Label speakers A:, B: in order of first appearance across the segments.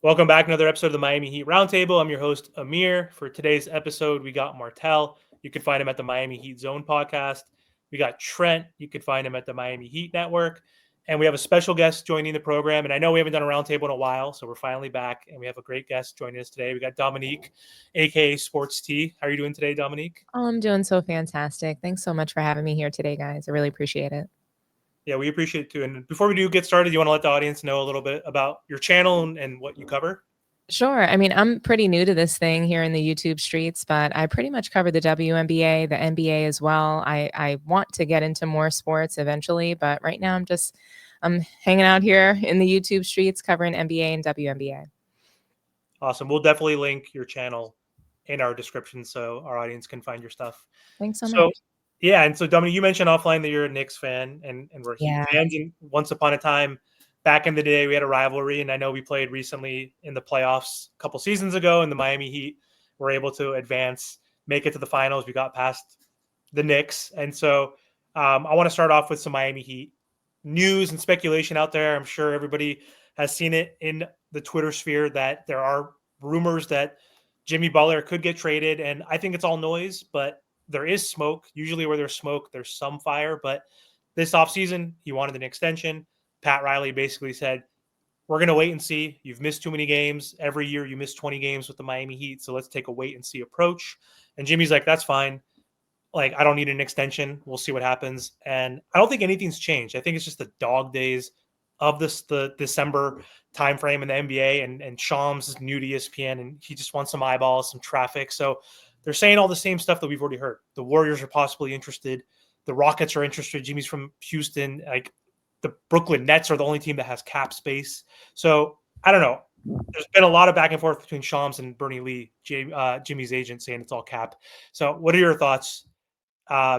A: Welcome back to another episode of the Miami Heat Roundtable. I'm your host, Amir. For today's episode, we got Martel. You can find him at the Miami Heat Zone podcast. We got Trent. You can find him at the Miami Heat Network. And we have a special guest joining the program. And I know we haven't done a roundtable in a while, so we're finally back. And we have a great guest joining us today. We got Dominique, aka Sports T. How are you doing today, Dominique?
B: Oh, I'm doing so fantastic. Thanks so much for having me here today, guys. I really appreciate it.
A: Yeah, we appreciate it too. And before we do get started, you want to let the audience know a little bit about your channel and what you cover?
B: Sure. I mean, I'm pretty new to this thing here in the YouTube streets, but I pretty much cover the WNBA, the NBA as well. I want to get into more sports eventually, but right now I'm hanging out here in the YouTube streets covering NBA and WNBA.
A: Awesome. We'll definitely link your channel in our description so our audience can find your stuff.
B: Thanks so
A: So,
B: much.
A: yeah. And so, Dominic, you mentioned offline that you're a Knicks fan and we're Heat
B: Yeah.
A: fans. And once upon a time, back in the day, we had a rivalry. And I know we played recently in the playoffs a couple seasons ago, and the Miami Heat were able to advance, make it to the finals. We got past the Knicks. And so, I want to start off with some Miami Heat news and speculation out there. I'm sure everybody has seen it in the Twitter sphere that there are rumors that Jimmy Butler could get traded. And I think it's all noise, but there is smoke. Usually where there's smoke, there's some fire. But this offseason, he wanted an extension. Pat Riley basically said, we're going to wait and see. You've missed too many games. Every year you miss 20 games with the Miami Heat. So let's take a wait and see approach. And Jimmy's like, that's fine. Like, I don't need an extension. We'll see what happens. And I don't think anything's changed. I think it's just the dog days of the December timeframe in the NBA. And Shams is new to ESPN, and he just wants some eyeballs, some traffic. So they're saying all the same stuff that we've already heard. The Warriors are possibly interested. The Rockets are interested. Jimmy's from Houston. Like, the Brooklyn Nets are the only team that has cap space. So I don't know. There's been a lot of back and forth between Shams and Bernie Lee, Jimmy's agent, saying it's all cap. So what are your thoughts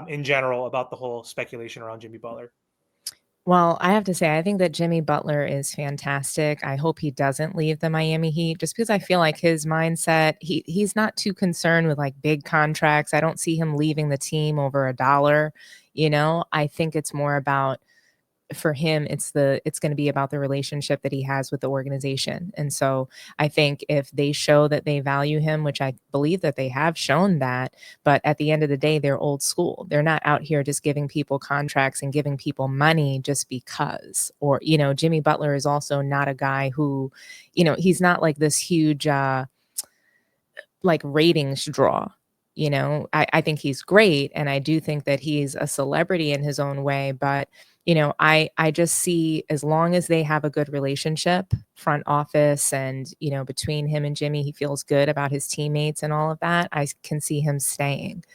A: in general about the whole speculation around Jimmy Butler?
B: Well, I have to say, I think that Jimmy Butler is fantastic. I hope he doesn't leave the Miami Heat just because I feel like his mindset, he's not too concerned with like big contracts. I don't see him leaving the team over a dollar. I think it's more about for him it's going to be about the relationship that he has with the organization. And so I think if they show that they value him, which I believe that they have shown that, but at the end of the day they're old school. They're not out here just giving people contracts and giving people money just because. Or Jimmy Butler is also not a guy who, he's not like this huge like ratings draw. I think he's great, and I do think that he's a celebrity in his own way, but I just see, as long as they have a good relationship, front office, and between him and Jimmy, he feels good about his teammates and all of that, I can see him staying.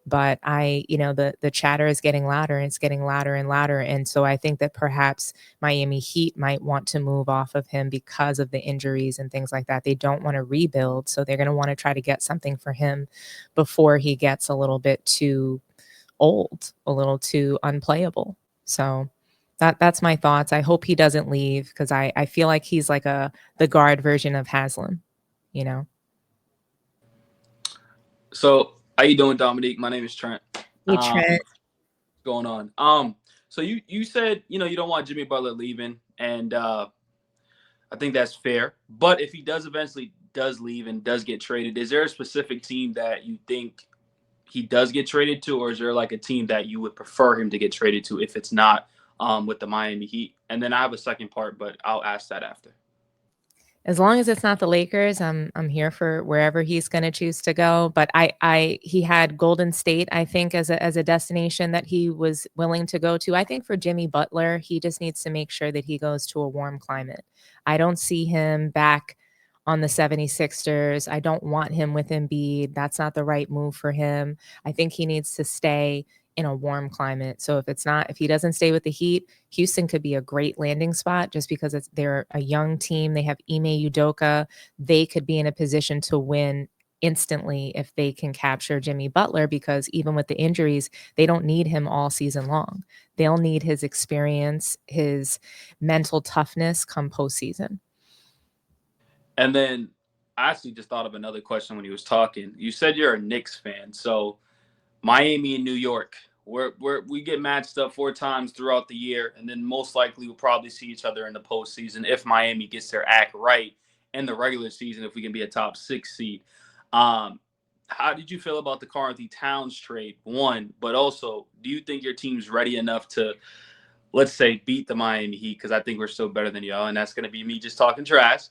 B: But the chatter is getting louder, and it's getting louder and louder. And so I think that perhaps Miami Heat might want to move off of him because of the injuries and things like that. They don't want to rebuild. So they're going to want to try to get something for him before he gets a little bit too old, a little too unplayable. So that's my thoughts. I hope he doesn't leave because I feel like he's like the guard version of Haslam, you know.
C: So, how you doing, Dominique? My name is Trent.
B: Hey, Trent.
C: What's going on? So you said you don't want Jimmy Butler leaving, and I think that's fair. But if he does eventually leave and does get traded, is there a specific team that you think he does get traded to, or is there like a team that you would prefer him to get traded to if it's not with the Miami Heat? And then I have a second part, but I'll ask that after.
B: As long as it's not the Lakers, I'm here for wherever he's going to choose to go. But he had Golden State, I think, as a destination that he was willing to go to. I think for Jimmy Butler, he just needs to make sure that he goes to a warm climate. I don't see him back on the 76ers. I don't want him with Embiid. That's not the right move for him. I think he needs to stay in a warm climate. So if he doesn't stay with the Heat, Houston could be a great landing spot just because they're a young team. They have Ime Udoka. They could be in a position to win instantly if they can capture Jimmy Butler, because even with the injuries, they don't need him all season long. They'll need his experience, his mental toughness come postseason.
C: And then I actually just thought of another question when he was talking. You said you're a Knicks fan. So Miami and New York, we get matched up 4 times throughout the year, and then most likely we'll probably see each other in the postseason if Miami gets their act right in the regular season if we can be a top 6 seed. How did you feel about the Karl-Anthony Towns trade? One, but also, do you think your team's ready enough to, let's say, beat the Miami Heat? Because I think we're still better than y'all, and that's going to be me just talking trash.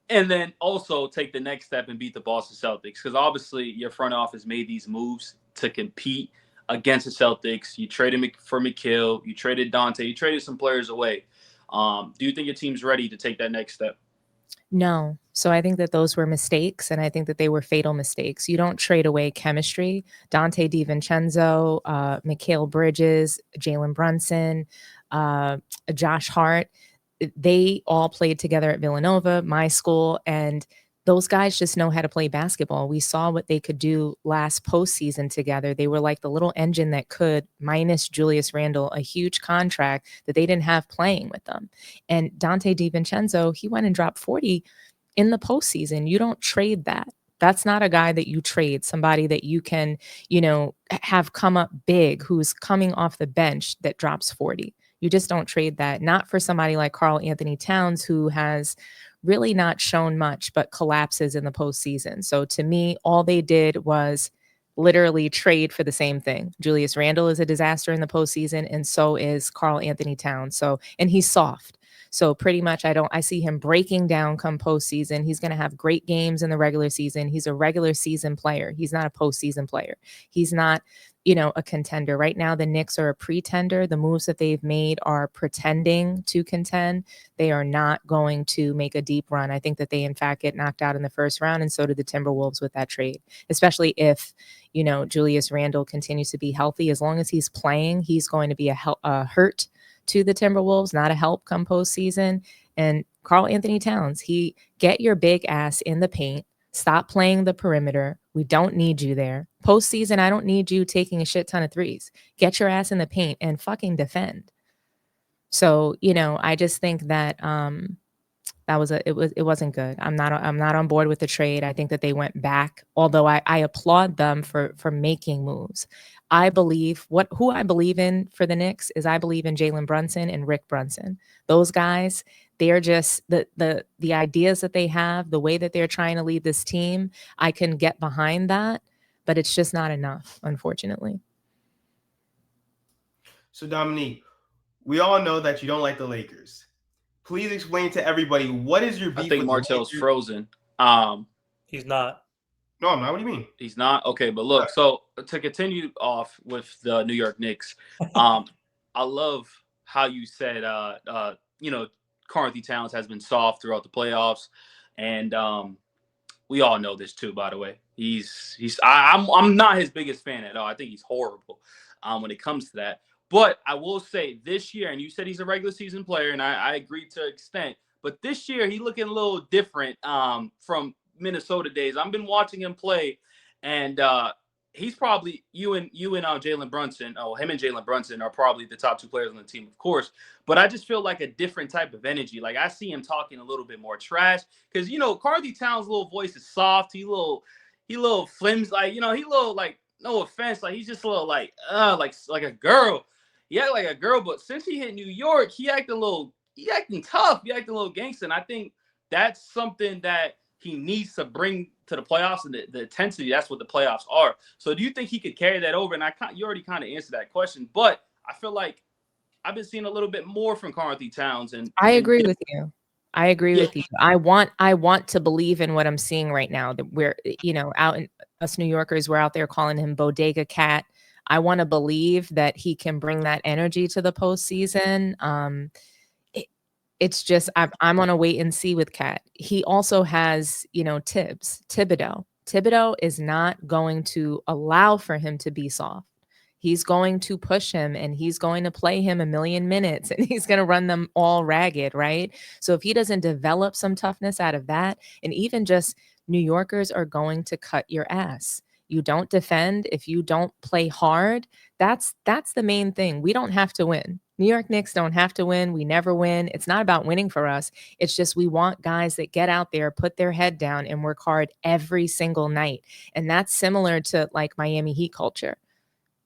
C: And then also take the next step and beat the Boston Celtics, because obviously your front office made these moves to compete against the Celtics. You traded for McHale, you traded Dante, you traded some players away. Do you think your team's ready to take that next step?
B: No. So I think that those were mistakes, and I think that they were fatal mistakes. You don't trade away chemistry. Dante DiVincenzo, Mikal Bridges, Jalen Brunson, Josh Hart, they all played together at Villanova, my school, and those guys just know how to play basketball. We saw what they could do last postseason together. They were like the little engine that could, minus Julius Randle, a huge contract that they didn't have playing with them. And Dante DiVincenzo, he went and dropped 40 in the postseason. You don't trade that. That's not a guy that you trade, somebody that you can, have come up big, who's coming off the bench that drops 40. You just don't trade that. Not for somebody like Karl-Anthony Towns, who has really not shown much, but collapses in the postseason. So to me, all they did was literally trade for the same thing. Julius Randle is a disaster in the postseason, and so is Karl-Anthony Towns. And he's soft. So pretty much I see him breaking down come postseason. He's going to have great games in the regular season. He's a regular season player. He's not a postseason player. He's not, a contender. Right now, the Knicks are a pretender. The moves that they've made are pretending to contend. They are not going to make a deep run. I think that they, in fact, get knocked out in the first round, and so did the Timberwolves with that trade, especially if, Julius Randle continues to be healthy. As long as he's playing, he's going to be a hurt to the Timberwolves, not a help come postseason. And Karl-Anthony Towns, get your big ass in the paint. Stop playing the perimeter. We don't need you there. Postseason, I don't need you taking a shit ton of threes. Get your ass in the paint and fucking defend. So, I just think that it wasn't good. I'm not on board with the trade. I think that they went back, although I applaud them for making moves. I believe who I believe in for the Knicks is I believe in Jalen Brunson and Rick Brunson. Those guys, they're just the ideas that they have, the way that they're trying to lead this team. I can get behind that, but it's just not enough, unfortunately.
D: So Dominique, we all know that you don't like the Lakers. Please explain to everybody, what is your beef?
C: I think Martell's frozen.
A: He's not.
D: No, I'm not. What do you mean?
C: He's not? Okay, but look, so to continue off with the New York Knicks, I love how you said, Karl-Anthony Towns has been soft throughout the playoffs, and we all know this too, by the way. I'm not his biggest fan at all. I think he's horrible when it comes to that. But I will say this year, and you said he's a regular season player, and I agree to an extent, but this year he's looking a little different from Minnesota days. I've been watching him play, and he's probably you and Jalen Brunson. Oh, him and Jalen Brunson are probably the top 2 players on the team, of course. But I just feel like a different type of energy. Like I see him talking a little bit more trash because Karl-Anthony Towns' little voice is soft. He little flimsy, like he little like, no offense, like he's just a little like a girl. He acted like a girl, but since he hit New York, he acting tough. He acting a little gangster. And I think that's something that he needs to bring to the playoffs, and the intensity. That's what the playoffs are. So do you think he could carry that over? And you already kind of answered that question, but I feel like I've been seeing a little bit more from Karl-Anthony Towns. And
B: I agree with you. I agree with you. I want to believe in what I'm seeing right now, that we're, out in us New Yorkers, we're out there calling him Bodega Cat. I want to believe that he can bring that energy to the postseason. It's just I'm on a wait and see with Cat. He also has, Thibodeau. Thibodeau is not going to allow for him to be soft. He's going to push him, and he's going to play him a million minutes, and he's going to run them all ragged, right? So if he doesn't develop some toughness out of that, and even just New Yorkers are going to cut your ass. You don't defend. If you don't play hard, that's the main thing. We don't have to win. New York Knicks don't have to win. We never win. It's not about winning for us. It's just we want guys that get out there, put their head down, and work hard every single night. And that's similar to like Miami Heat culture.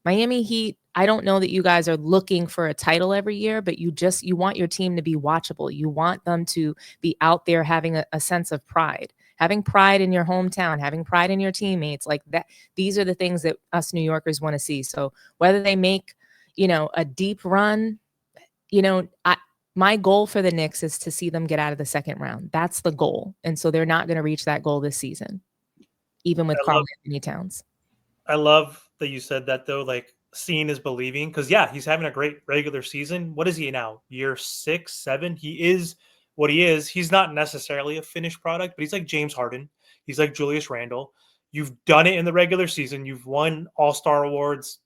B: Miami Heat I don't know that you guys are looking for a title every year, but you want your team to be watchable. You want them to be out there having a sense of pride, having pride in your hometown, having pride in your teammates like that. These are the things that us New Yorkers want to see. So whether they make, a deep run, my goal for the Knicks is to see them get out of the second round. That's the goal. And so they're not going to reach that goal this season, even with Karl-Anthony Towns.
A: I love that you said that, though. Like, seeing is believing, because he's having a great regular season. What is he now? Year 6, 7? He is what he is. He's not necessarily a finished product, but he's like James Harden. He's like Julius Randle. You've done it in the regular season. You've won All-Star awards,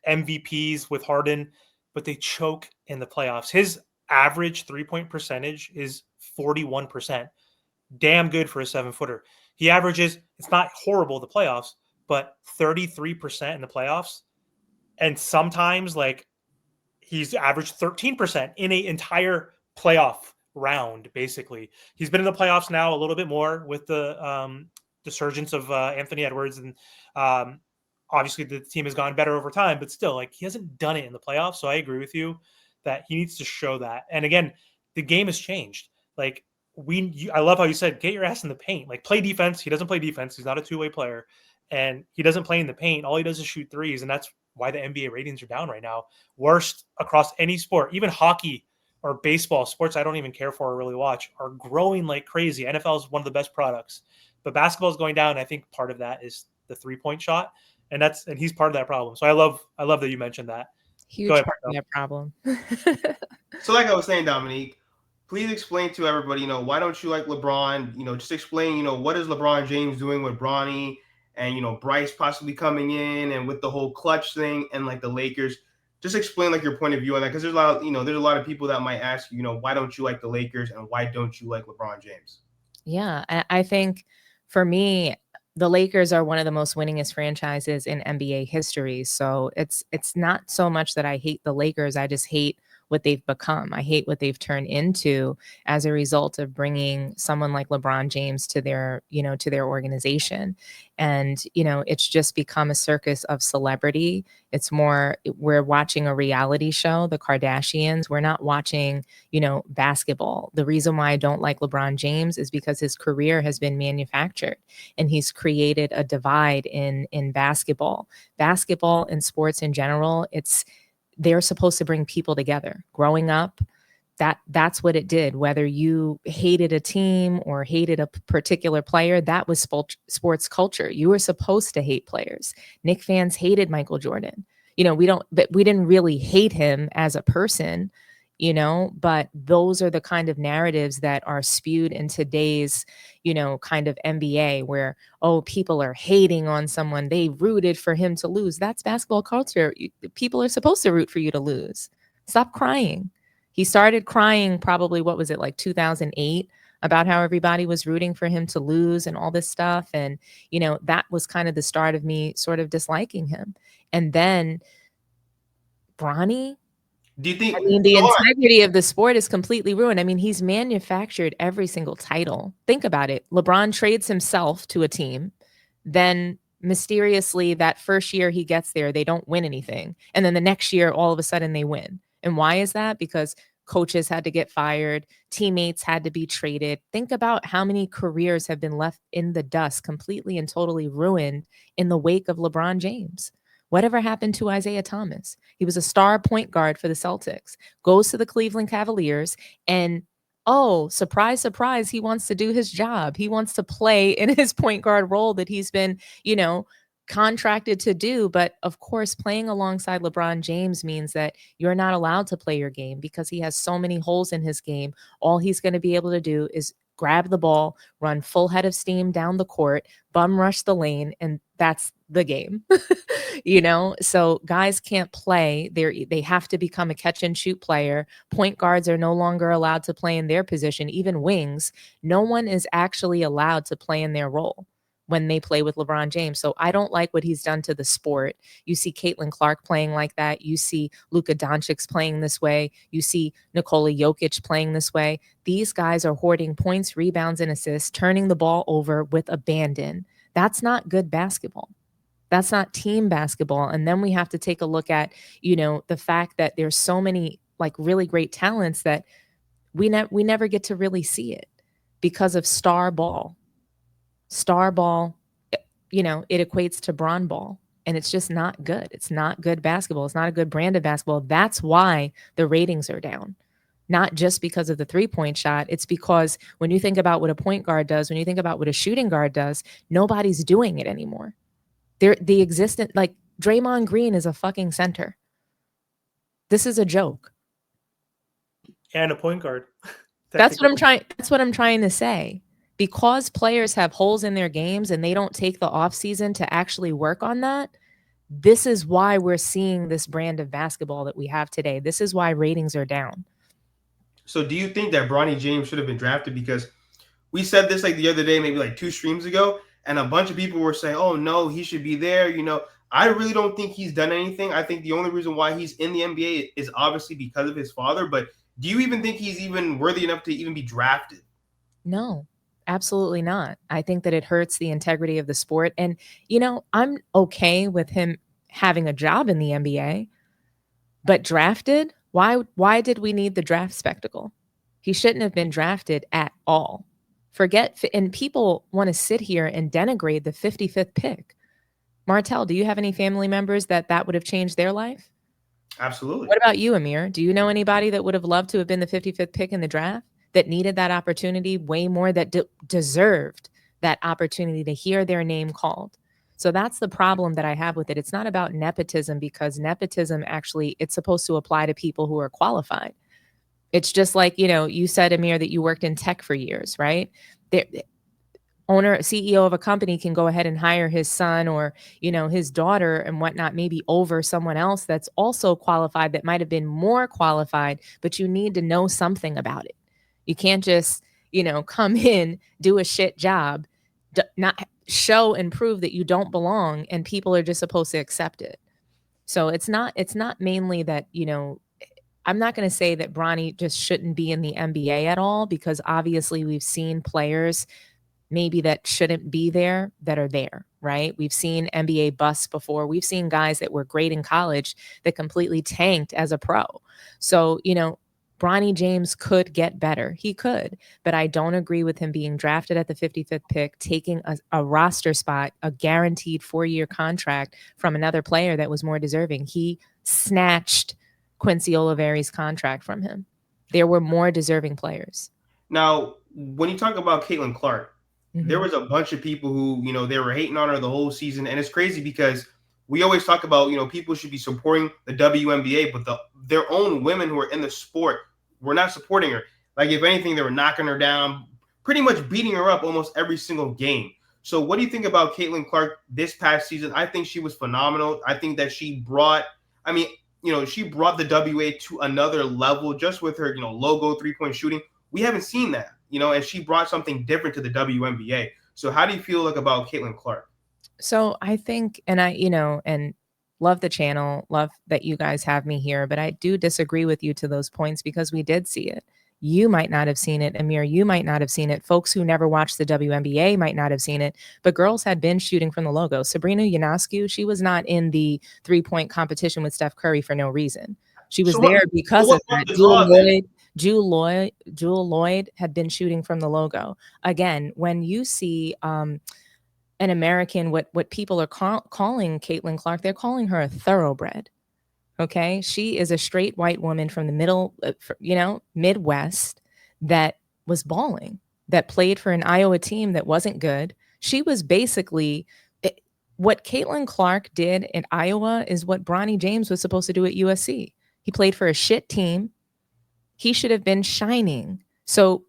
A: MVPs with Harden, but they choke in the playoffs. His average 3-point percentage is 41%. Damn good for a 7-footer. He averages, it's not horrible the playoffs, but 33% in the playoffs. And sometimes he's averaged 13% in an entire playoff round, basically. He's been in the playoffs now a little bit more with the resurgence of Anthony Edwards. And obviously the team has gone better over time, but still, he hasn't done it in the playoffs. So I agree with you that he needs to show that. And again, the game has changed. I love how you said, get your ass in the paint, play defense. He doesn't play defense. He's not a two-way player, and he doesn't play in the paint. All he does is shoot threes. And that's why the NBA ratings are down right now. Worst across any sport, even hockey or baseball, sports I don't even care for or really watch, are growing like crazy. NFL is one of the best products, but basketball is going down. I think part of that is the 3-point shot. And he's part of that problem. So I love that you mentioned that.
B: Huge part of that problem.
D: So like I was saying, Dominique, please explain to everybody, why don't you like LeBron? Just explain, what is LeBron James doing with Bronny and, Bryce possibly coming in and with the whole clutch thing and the Lakers. Just explain your point of view on that, because there's a lot of people that might ask you, why don't you like the Lakers and why don't you like LeBron James?
B: Yeah, I think for me, the Lakers are one of the most winningest franchises in NBA history. So it's not so much that I hate the Lakers. I just hate what they've become. I hate what they've turned into as a result of bringing someone like LeBron James to their organization. And, it's just become a circus of celebrity. It's more, we're watching a reality show, the Kardashians. We're not watching, basketball. The reason why I don't like LeBron James is because his career has been manufactured and he's created a divide in basketball. Basketball and sports in general, they're supposed to bring people together. Growing up, that's what it did. Whether you hated a team or hated a particular player, that was sports culture. You were supposed to hate players. Knicks fans hated Michael Jordan. But we didn't really hate him as a person, but those are the kind of narratives that are spewed in today's, kind of NBA where, people are hating on someone. They rooted for him to lose. That's basketball culture. People are supposed to root for you to lose. Stop crying. He started crying probably, 2008, about how everybody was rooting for him to lose and all this stuff. And, that was kind of the start of me sort of disliking him. And then Bronny,
D: do you think
B: the integrity of the sport is completely ruined? He's manufactured every single title. Think about it. LeBron trades himself to a team. Then mysteriously that first year he gets there, they don't win anything. And then the next year, all of a sudden they win. And why is that? Because coaches had to get fired. Teammates had to be traded. Think about how many careers have been left in the dust, completely and totally ruined in the wake of LeBron James. Whatever happened to Isaiah Thomas? He was a star point guard for the Celtics, goes to the Cleveland Cavaliers, and surprise, surprise, he wants to do his job. He wants to play in his point guard role that he's been, contracted to do. But of course, playing alongside LeBron James means that you're not allowed to play your game because he has so many holes in his game. All he's going to be able to do is grab the ball, run full head of steam down the court, bum rush the lane, and that's the game. So guys can't play. They have to become a catch and shoot player. Point guards are no longer allowed to play in their position, even wings. No one is actually allowed to play in their role when they play with LeBron James. So I don't like what he's done to the sport. You see Caitlin Clark playing like that. You see Luka Doncic playing this way. You see Nikola Jokic playing this way. These guys are hoarding points, rebounds, and assists, turning the ball over with abandon. That's not good basketball. That's not team basketball. And then we have to take a look at, the fact that there's so many like really great talents that we never get to really see it because of star ball. Star ball, it equates to Bron ball. And it's just not good. It's not good basketball. It's not a good brand of basketball. That's why the ratings are down. Not just because of the 3-point shot. It's because when you think about what a point guard does, when you think about what a shooting guard does, nobody's doing it anymore. Like Draymond Green is a fucking center. This is a joke.
A: And a point guard.
B: That's what I'm trying to say. Because players have holes in their games and they don't take the offseason to actually work on that, this is why we're seeing this brand of basketball that we have today. This is why ratings are down.
D: So do you think that Bronny James should have been drafted? Because we said this like the other day, maybe like 2 streams ago, and a bunch of people were saying, oh, no, he should be there. I really don't think he's done anything. I think the only reason why he's in the NBA is obviously because of his father. But do you even think he's even worthy enough to even be drafted?
B: No. Absolutely not. I think that it hurts the integrity of the sport. And, I'm okay with him having a job in the NBA, but drafted? Why did we need the draft spectacle? He shouldn't have been drafted at all. And people want to sit here and denigrate the 55th pick. Martell, do you have any family members that would have changed their life?
D: Absolutely.
B: What about you, Amir? Do you know anybody that would have loved to have been the 55th pick in the draft? That needed that opportunity way more, that deserved that opportunity to hear their name called. So that's the problem that I have with it. It's not about nepotism, because nepotism actually, it's supposed to apply to people who are qualified. It's just like, you said, Amir, that you worked in tech for years, right? The owner, CEO of a company can go ahead and hire his son or, his daughter and whatnot, maybe over someone else that's also qualified, that might have been more qualified, but you need to know something about it. You can't just, come in, do a shit job, not show and prove that you don't belong, and people are just supposed to accept it. So it's not mainly that, I'm not going to say that Bronny just shouldn't be in the NBA at all, because obviously we've seen players maybe that shouldn't be there that are there, right? We've seen NBA busts before. We've seen guys that were great in college that completely tanked as a pro. So, Bronny James could get better. He could, but I don't agree with him being drafted at the 55th pick, taking a roster spot, a guaranteed 4-year contract from another player that was more deserving. He snatched Quincy Oliveri's contract from him. There were more deserving players.
D: Now, when you talk about Caitlin Clark, there was a bunch of people who, they were hating on her the whole season. And it's crazy because we always talk about, people should be supporting the WNBA, but their own women who are in the sport were not supporting her. Like, if anything, they were knocking her down, pretty much beating her up almost every single game. So what do you think about Caitlin Clark this past season? I think she was phenomenal. I think that she brought the WA to another level just with her, logo 3-point shooting. We haven't seen that, and she brought something different to the WNBA. So how do you feel about Caitlin Clark?
B: So I think, and and love the channel, love that you guys have me here, but I do disagree with you to those points, because we did see it. You might not have seen it, Amir. You might not have seen it. Folks who never watched the WNBA might not have seen it, but girls had been shooting from the logo. Sabrina Ionescu, she was not in the 3-point competition with Steph Curry for no reason. She was there because of that. Jewel Lloyd had been shooting from the logo. Again, when you see an American, what people are calling Caitlin Clark, they're calling her a thoroughbred. Okay. She is a straight white woman from the Midwest that was balling, that played for an Iowa team that wasn't good. She was basically what Caitlin Clark did in Iowa is what Bronny James was supposed to do at USC. He played for a shit team. He should have been shining. So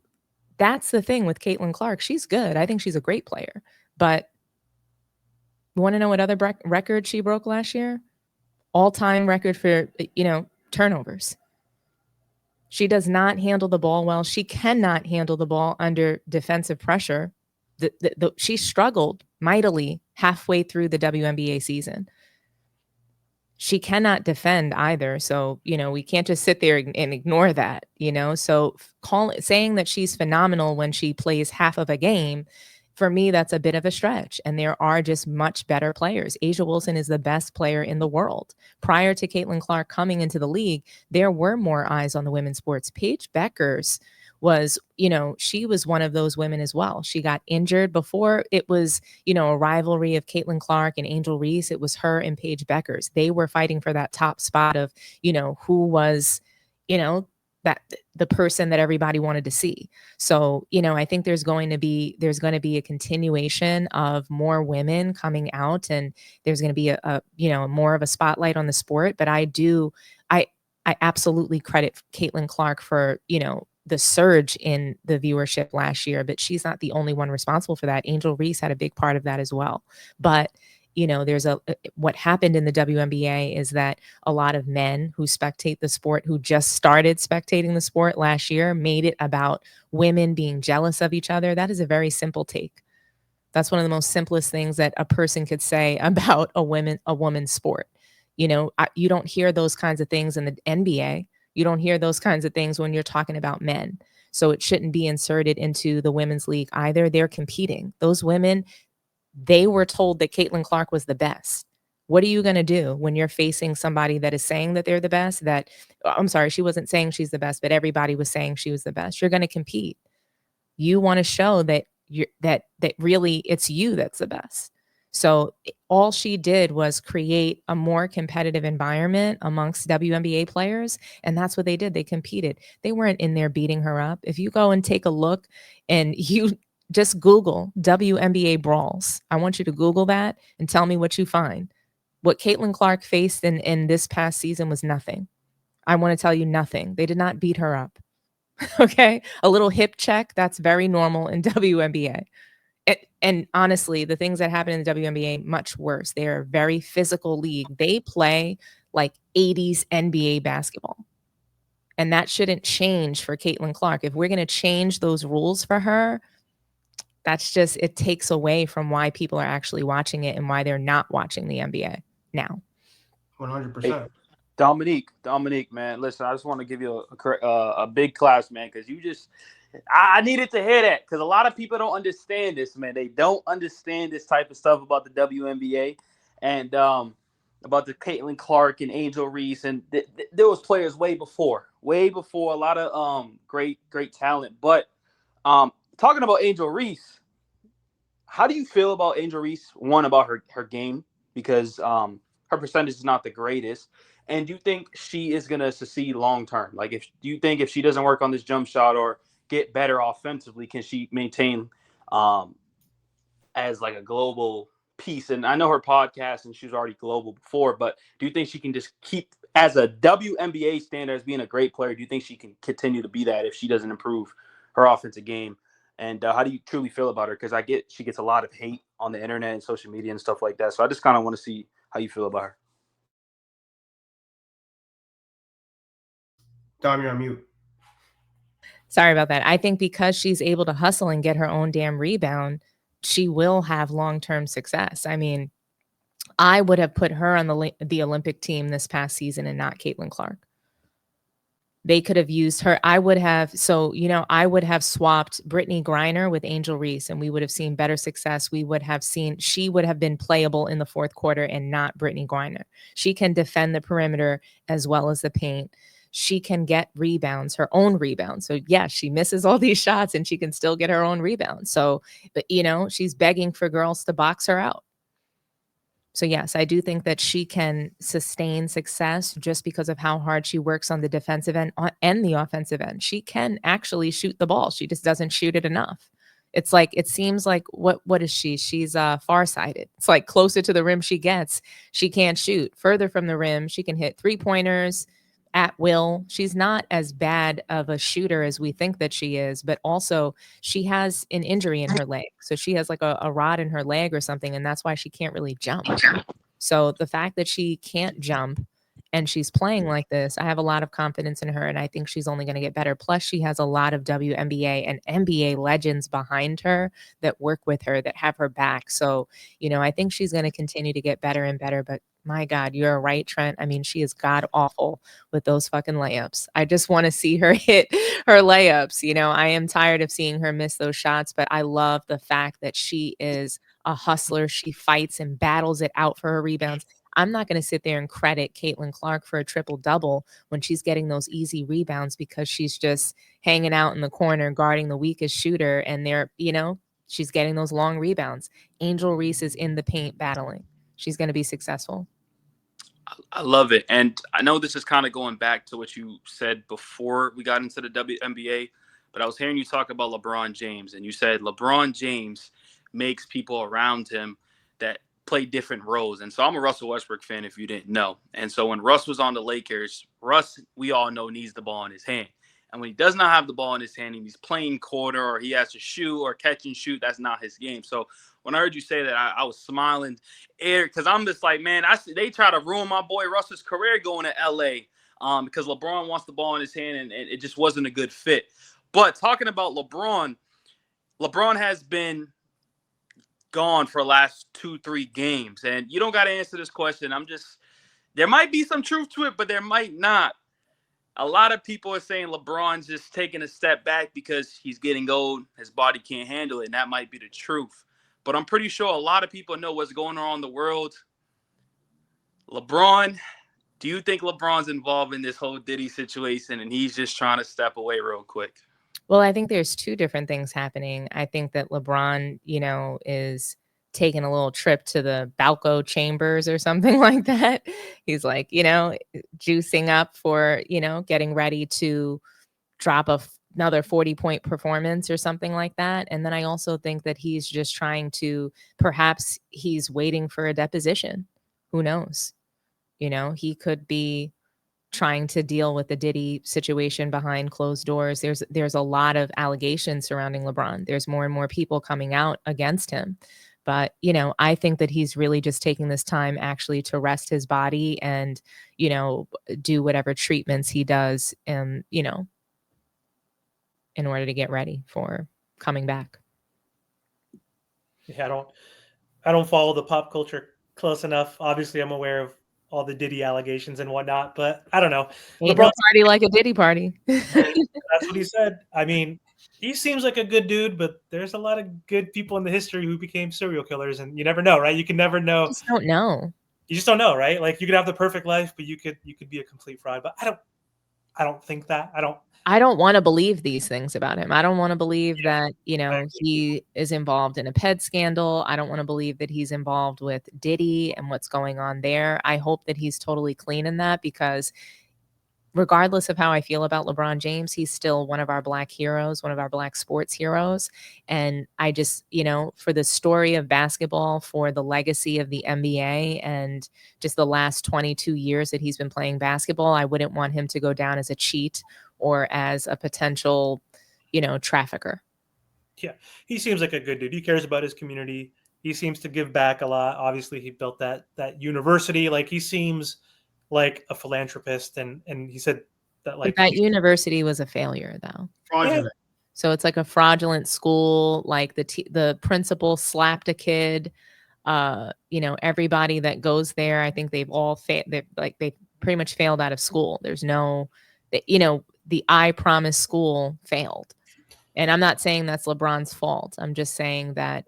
B: that's the thing with Caitlin Clark. She's good. I think she's a great player, but you want to know what other record she broke last year? All-time record for, turnovers. She does not handle the ball well. She cannot handle the ball under defensive pressure. She struggled mightily halfway through the WNBA season. She cannot defend either. So, we can't just sit there and ignore that, So saying that she's phenomenal when she plays half of a game for me, that's a bit of a stretch. And there are just much better players. A'ja Wilson is the best player in the world. Prior to Caitlin Clark coming into the league, there were more eyes on the women's sports. Paige Beckers was, she was one of those women as well. She got injured before it was, a rivalry of Caitlin Clark and Angel Reese. It was her and Paige Beckers. They were fighting for that top spot of, who was, that the person that everybody wanted to see. So, I think there's going to be a continuation of more women coming out, and there's going to be a more of a spotlight on the sport. But I absolutely credit Caitlin Clark for, the surge in the viewership last year, but she's not the only one responsible for that. Angel Reese had a big part of that as well. But there's what happened in the WNBA is that a lot of men who spectate the sport, who just started spectating the sport last year, made it about women being jealous of each other. That is a very simple take. That's one of the most simplest things that a person could say about a woman's sport. You don't hear those kinds of things in the NBA. You don't hear those kinds of things when you're talking about men. So it shouldn't be inserted into the women's league either. They're competing. Those women, they were told that Caitlin Clark was the best. What are you going to do when you're facing somebody that is saying that they're the best? I'm sorry, she wasn't saying she's the best, but everybody was saying she was the best. You're going to compete. You want to show that that really it's you that's the best. So all she did was create a more competitive environment amongst WNBA players. And that's what they did. They competed. They weren't in there beating her up. If you go and take a look and you just Google WNBA brawls, I want you to Google that and tell me what you find. What Caitlin Clark faced in this past season was nothing. I want to tell you nothing. They did not beat her up. Okay. A little hip check. That's very normal in WNBA. And honestly, the things that happen in the WNBA, much worse. They're a very physical league. They play like 80s NBA basketball. And that shouldn't change for Caitlin Clark. If we're going to change those rules for her, it takes away from why people are actually watching it and why they're not watching the NBA now.
D: 100%.
C: Hey, Dominique, man, listen, I just want to give you a big claps, man, because I needed to hear that because a lot of people don't understand this, man. They don't understand this type of stuff about the WNBA and about the Caitlin Clark and Angel Reese. And there was players way before, a lot of great talent. But talking about Angel Reese, how do you feel about Angel Reese? One, about her game, because her percentage is not the greatest. And do you think she is going to succeed long term? Like, do you think if she doesn't work on this jump shot or get better offensively, can she maintain as like a global piece? And I know her podcast and she was already global before, but do you think she can just keep as a WNBA standard as being a great player? Do you think she can continue to be that if she doesn't improve her offensive game? And how do you truly feel about her? Because she gets a lot of hate on the internet and social media and stuff like that. So I just kind of want to see how you feel about her.
D: Dom, you're on mute.
B: Sorry about that. I think because she's able to hustle and get her own damn rebound, she will have long-term success. I mean, I would have put her on the Olympic team this past season and not Caitlin Clark. They could have used her. I would have swapped Brittany Griner with Angel Reese, and we would have seen better success. She would have been playable in the fourth quarter and not Brittany Griner. She can defend the perimeter as well as the paint. She can get rebounds, her own rebounds. So yeah, she misses all these shots and she can still get her own rebounds. So, but she's begging for girls to box her out. So yes, I do think that she can sustain success just because of how hard she works on the defensive end and the offensive end. She can actually shoot the ball. She just doesn't shoot it enough. It seems like what is she? She's farsighted. It's like closer to the rim she gets, she can't shoot. Further from the rim, she can hit 3-pointers at will. She's not as bad of a shooter as we think that she is, but also she has an injury in her leg. So she has like a rod in her leg or something, and that's why she can't really jump. So the fact that she can't jump and she's playing like this, I have a lot of confidence in her, and I think she's only going to get better. Plus, she has a lot of WNBA and NBA legends behind her that work with her, that have her back. So, I think she's going to continue to get better and better. But my God, you're right, Trent. I mean, she is god awful with those fucking layups. I just want to see her hit her layups. I am tired of seeing her miss those shots, but I love the fact that she is a hustler. She fights and battles it out for her rebounds. I'm not going to sit there and credit Caitlin Clark for a triple-double when she's getting those easy rebounds because she's just hanging out in the corner guarding the weakest shooter, and she's getting those long rebounds. Angel Reese is in the paint battling. She's going to be successful.
C: I love it. And I know this is kind of going back to what you said before we got into the WNBA, but I was hearing you talk about LeBron James, and you said LeBron James makes people around him that play different roles. And so I'm a Russell Westbrook fan, if you didn't know. And so when Russ was on the Lakers, Russ, we all know, needs the ball in his hand. And when he does not have the ball in his hand and he's playing corner or he has to shoot or catch and shoot, that's not his game. So when I heard you say that, I was smiling because I'm just like, man, they try to ruin my boy Russ's career going to L.A. Because LeBron wants the ball in his hand and it just wasn't a good fit. But talking about LeBron has been gone for the last 2-3 games. And you don't got to answer this question. There might be some truth to it, but there might not. A lot of people are saying LeBron's just taking a step back because he's getting old. His body can't handle it. And that might be the truth. But I'm pretty sure a lot of people know what's going on in the world. LeBron, do you think LeBron's involved in this whole Diddy situation and he's just trying to step away real quick?
B: Well, I think there's two different things happening. I think that LeBron, is taking a little trip to the Balco chambers or something like that. He's like, juicing up for, getting ready to drop another 40-point performance or something like that. And then I also think that he's just trying to, perhaps he's waiting for a deposition. Who knows? He could be trying to deal with the Diddy situation behind closed doors. There's a lot of allegations surrounding LeBron. There's more and more people coming out against him. But, I think that he's really just taking this time actually to rest his body and, do whatever treatments he does, in order to get ready for coming back.
A: Yeah, I don't follow the pop culture close enough. Obviously, I'm aware of all the Diddy allegations and whatnot, but I don't know.
B: Ain't no party like a Diddy party.
A: That's what he said. I mean, he seems like a good dude, but there's a lot of good people in the history who became serial killers, and you never know, right? You can never know.
B: You just don't know.
A: You just don't know, right? Like you could have the perfect life, but you could be a complete fraud. But I don't think that.
B: I don't want to believe these things about him. I don't want to believe that, he is involved in a PED scandal. I don't want to believe that he's involved with Diddy and what's going on there. I hope that he's totally clean in that, because regardless of how I feel about LeBron James, he's still one of our Black heroes, one of our Black sports heroes. And I just, for the story of basketball, for the legacy of the NBA, and just the last 22 years that he's been playing basketball, I wouldn't want him to go down as a cheat or as a potential, trafficker.
A: Yeah, he seems like a good dude. He cares about his community. He seems to give back a lot. Obviously, he built that university. Like, he seems like a philanthropist, and he said that, like,
B: but that university was a failure, though.
D: Fraudulent.
B: So it's like a fraudulent school. Like the principal slapped a kid. Everybody that goes there, I think they've all they pretty much failed out of school. There's no, the I Promise school failed. And I'm not saying that's LeBron's fault. I'm just saying that,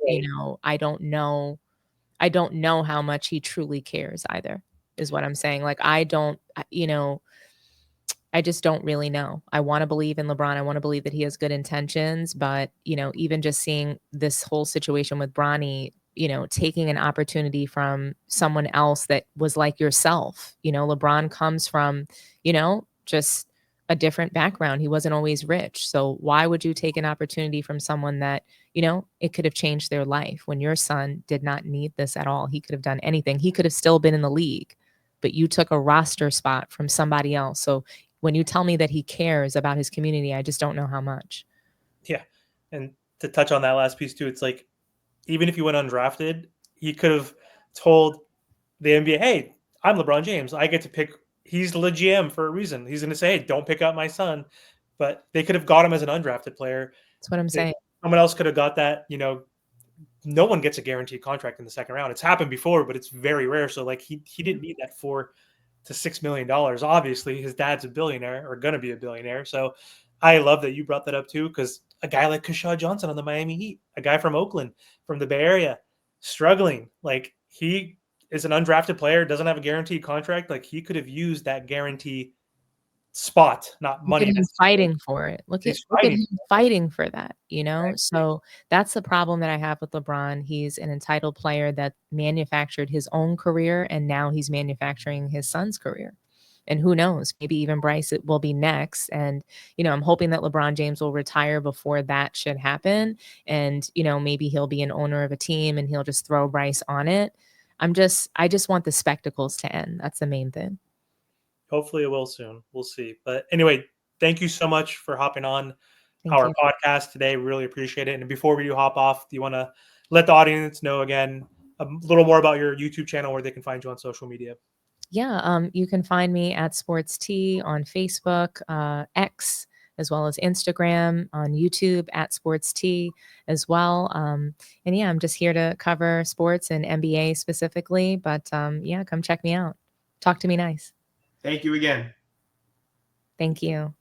B: I don't know how much he truly cares either, is what I'm saying. Like, I just don't really know. I want to believe in LeBron. I want to believe that he has good intentions, but, even just seeing this whole situation with Bronny, taking an opportunity from someone else that was like yourself. LeBron comes from, just a different background. He wasn't always rich. So why would you take an opportunity from someone that, it could have changed their life, when your son did not need this at all? He could have done anything. He could have still been in the league, but you took a roster spot from somebody else. So when you tell me that he cares about his community, I just don't know how much.
A: Yeah. And to touch on that last piece too, it's like, even if he went undrafted, he could have told the NBA, hey, I'm LeBron James. I get to pick he's the GM for a reason. He's going to say, hey, don't pick up my son. But they could have got him as an undrafted player.
B: That's what I'm saying.
A: Someone else could have got that. No one gets a guaranteed contract in the second round. It's happened before, but it's very rare. So like he didn't need that $4 to $6 million. Obviously, his dad's a billionaire or going to be a billionaire. So I love that you brought that up too, because a guy like Kershaw Johnson on the Miami Heat, a guy from Oakland, from the Bay Area, struggling. Like he is an undrafted player, doesn't have a guaranteed contract. Like he could have used that guarantee spot, not money.
B: Look at him fighting for it. Look at
A: fighting.
B: him fighting for that,
A: Exactly.
B: So that's the problem that I have with LeBron. He's an entitled player that manufactured his own career, and now he's manufacturing his son's career. And who knows, maybe even Bryce will be next. And, I'm hoping that LeBron James will retire before that should happen. And, maybe he'll be an owner of a team and he'll just throw Bryce on it. I just want the spectacles to end. That's the main thing.
A: Hopefully it will soon. We'll see. But anyway, thank you so much for hopping on
B: Thank
A: our
B: you.
A: podcast today. Really appreciate it. And before we do hop off, do you want to let the audience know again a little more about your YouTube channel, where they can find you on social media?
B: Yeah, you can find me at Sports Tea on Facebook, X, as well as Instagram, on YouTube at Sports Tea as well. And yeah, I'm just here to cover sports and NBA specifically. But yeah, come check me out. Talk to me nice.
D: Thank you again.
B: Thank you.